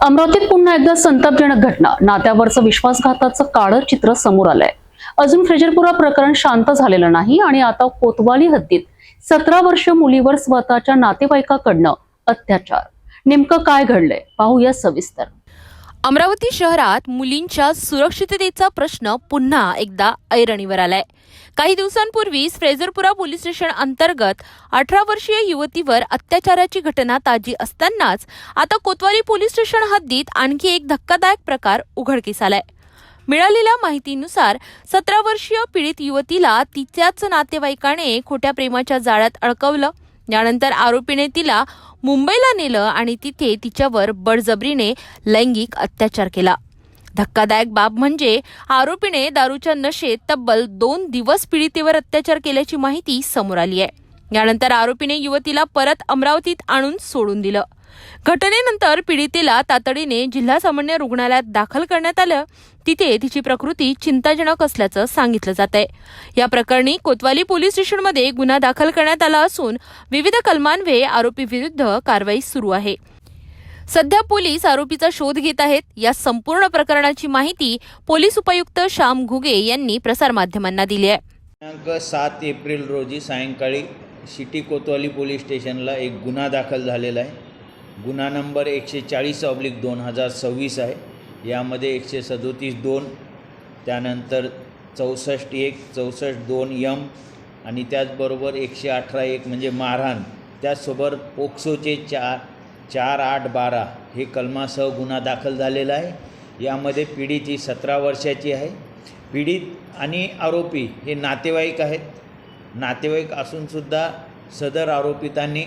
अमरावतीत पुन्हा एकदा संतापजनक घटना, नात्यावरचं विश्वासघाताचं काळं चित्र समोर आलंय। अजून फ्रेजरपुरा प्रकरण शांत झालेलं नाही आणि आता कोतवाली हद्दीत 17 वर्षीय मुलीवर स्वतःच्या नातेवाईकाकडनं अत्याचार। नेमकं काय घडलंय पाहूया सविस्तर। अमरावती शहरात मुलींच्या सुरक्षिततेचा प्रश्न पुन्हा एकदा ऐरणीवर आलाय। काही दिवसांपूर्वीच फ्रेजरपुरा पोलीस स्टेशन अंतर्गत 18 वर्षीय युवतीवर अत्याचाराची घटना ताजी असतानाच आता कोतवाली पोलीस स्टेशन हद्दीत आणखी एक धक्कादायक प्रकार उघडकीस आलाय। मिळालेल्या माहितीनुसार 17 वर्षीय पीडित युवतीला तिच्याच नातेवाईकाने खोट्या प्रेमाच्या जाळ्यात अडकवलं। यानंतर आरोपीने तिला मुंबईला नेलं आणि तिथे तिच्यावर बळजबरीने लैंगिक अत्याचार केला। धक्कादायक बाब म्हणजे आरोपीने दारूच्या नशेत तब्बल 2 दिवस पीडितेवर अत्याचार केल्याची माहिती समोर आली आहे। यानंतर आरोपीने युवतीला परत अमरावतीत आणून सोडून दिलं। घटनेनंतर पीडितेला तातडीने जिल्हा सामान्य रुग्णालयात दाखल करण्यात आलं। तिथे तिची प्रकृती चिंताजनक असल्याचं सांगितलं जात आहे। या प्रकरणी कोतवाली पोलीस स्टेशनमध्ये गुन्हा दाखल करण्यात आला असून विविध कलमान्वये आरोपी विरुद्ध कारवाई सुरू आहे। सध्या पोलीस आरोपीचा शोध घेत आहेत। या संपूर्ण प्रकरणाची माहिती पोलीस उपायुक्त श्याम घुगे यांनी प्रसारमाध्यमांना दिली आहे। दिनांक 7 एप्रिल रोजी सायंकाळी सिटी कोतवाली पोलीस स्टेशनला एक गुन्हा दाखल झालेला आहे। गुन्हा नंबर 140/2026 आहे। यामध्ये 137(2), त्यानंतर 64(1), 64(2)(m) आणि त्याचबरोबर 118(1) म्हणजे मारहाण, त्याचसोबत पोक्सोचे 4, 8, 12 हे कलमासह गुन्हा दाखल झालेला आहे। यामध्ये पीडित ही 17 वर्षाची आहे। पीडित आणि आरोपी हे नातेवाईक आहेत। नातेवाईक असूनसुद्धा सदर आरोपितांनी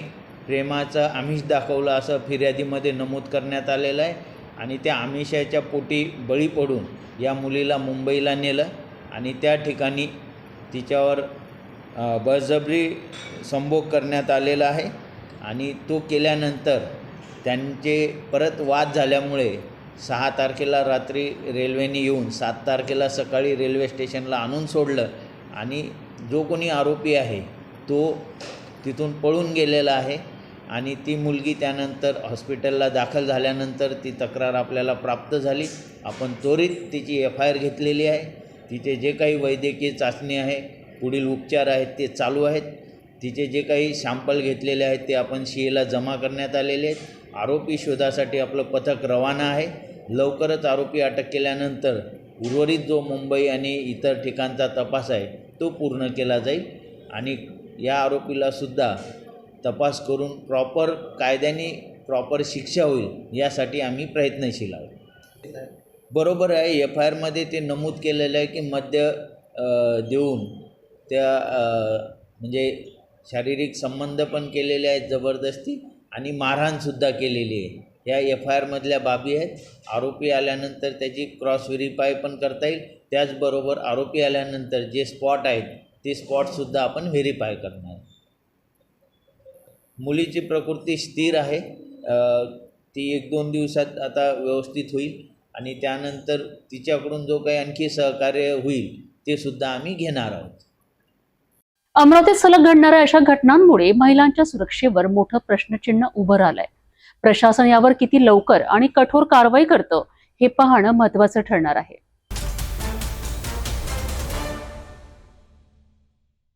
प्रेमाचं आमिष दाखवलं असं फिर्यादीमध्ये नमूद करण्यात आलेलं आहे आणि त्या आमिषाच्या पोटी बळी पडून या मुलीला मुंबईला नेलं आणि त्या ठिकाणी तिच्यावर बळजबरी संभोग करण्यात आलेला आहे आणि तो केल्यानंतर त्यांचे परत वाद झाल्यामुळे 6 तारखेला रात्री रेल्वेने येऊन 7 तारखेला सकाळी रेल्वे स्टेशनला आणून सोडलं आणि जो कोणी आरोपी आहे तो तिथून पळून गेलेला आहे आणि ती मुलगी त्यानंतर हॉस्पिटलला दाखल झाल्यानंतर ती तक्रार आपल्याला प्राप्त झाली। आपण त्वरित तिची FIR घेतलेली आहे। तिचे जे काही वैद्यकीय चाचणी आहे, पुढील उपचार आहेत ते चालू आहेत। तिचे जे काही सॅम्पल घेतलेले आहेत ते आपण CA जमा करण्यात आलेले आहेत। आरोपी शोधासाठी आपलं पथक रवाना आहे। लवकरच आरोपी अटक केल्यानंतर उर्वरित जो मुंबई आणि इतर ठिकाणचा तपास आहे तो पूर्ण केला जाईल आणि या आरोपीला सुद्धा तपास करून प्रॉपर कायद्याने प्रॉपर शिक्षा होईल यासाठी आम्ही प्रयत्नशील आहोत। बरोबर आहे, FIRमध्ये ते नमूद केलेलं आहे की मद्य देऊन त्या म्हणजे शारीरिक संबंध पण केलेले आहेत जबरदस्ती आणि मारहाणसुद्धा केलेली आहे। या FIRमधल्या बाबी आहेत। आरोपी आल्यानंतर त्याची क्रॉस व्हेरीफाय पण करता येईल। त्याचबरोबर आरोपी आल्यानंतर जे स्पॉट आहेत ते स्पॉटसुद्धा आपण व्हेरीफाय करणार। मुलीची प्रकृती स्थिर आहे। ती 1-2 दिवसात आता व्यवस्थित होईल आणि त्यानंतर तिच्याकडून जो काही आणखी सहकार्य होईल ते सुद्धा आम्ही घेणार आहोत। अमरावतीत सलग घडणाऱ्या अशा घटनांमुळे महिलांच्या सुरक्षेवर मोठं प्रश्नचिन्ह उभं राहिलंय। प्रशासन यावर किती लवकर आणि कठोर कारवाई करतं हे पाहणं महत्त्वाचं ठरणार आहे।